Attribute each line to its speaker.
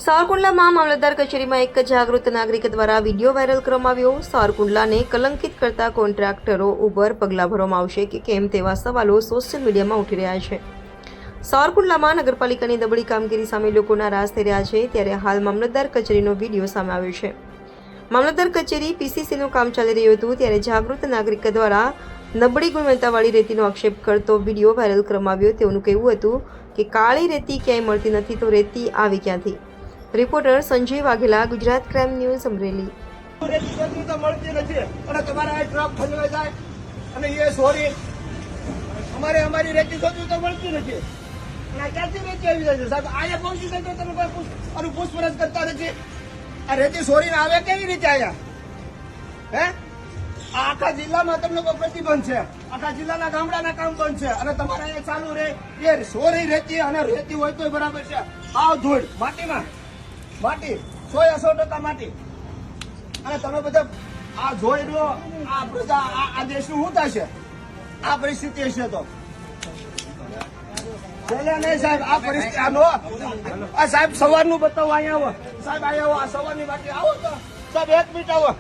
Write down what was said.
Speaker 1: સાવરકુંડલામાં મામલતદાર કચેરીમાં એક જાગૃત નાગરિક દ્વારા વિડીયો વાયરલ કરવામાં આવ્યો। સાવરકુંડલાને કલંકિત કરતા કોન્ટ્રાક્ટરો ઉપર પગલાં ભરવામાં આવશે કે કેમ તેવા સવાલો સોશિયલ મીડિયામાં ઉઠી રહ્યા છે। સાવરકુંડલામાં નગરપાલિકાની નબળી કામગીરી સામે લોકો નારાજ થઈ રહ્યા છે, ત્યારે હાલ મામલતદાર કચેરીનો વિડીયો સામે આવ્યો છે। મામલતદાર કચેરી પીસીસીનું કામ ચાલી રહ્યું હતું, ત્યારે જાગૃત નાગરિક દ્વારા નબળી ગુણવત્તાવાળી રેતીનો આક્ષેપ કરતો વિડીયો વાયરલ કરવામાં આવ્યો। તેઓનું કહેવું હતું કે કાળી રેતી ક્યાંય મળતી નથી, તો રેતી આવી ક્યાંથી? Reporter Sanjay Vaghela, Gujarat crime news, Amreli.
Speaker 2: અમારી રેતી શોધવી તો મળતી નથી, ક્યાંથી રેતી આવી જાય છે સાહેબ? આયા પહોંચી જાય તો તમે કોઈ પૂછપરછ કરતા નથી। આ રેતી સોરીને આવે કેવી રીતે આયા? હે, આખા જિલ્લામાં તમને કોઈ પ્રતિબંધ છે, આખા જિલ્લાના ગામડાના કામ બંધ છે, અને તમારે અહીંયા ચાલુ રહે એ સોરી રેતી, અને રેતી હોય તો બરાબર છે। આવ ધૂળ માટીમાં, માટી 100% માટી, અને તમે બધા આ જોઈ લો, આ બધા આ દેશનું શું થશે? આ પરિસ્થિતિ હશે તો ચાલે નહીં સાહેબ? આ પરિસ્થિતિ આ સાહેબ સવારનું બતાવો, અહીંયા આવો સાહેબ, અહીંયા આવો, આ સવારની બાકી આવો તો સાહેબ, 1 મિનિટ આવો।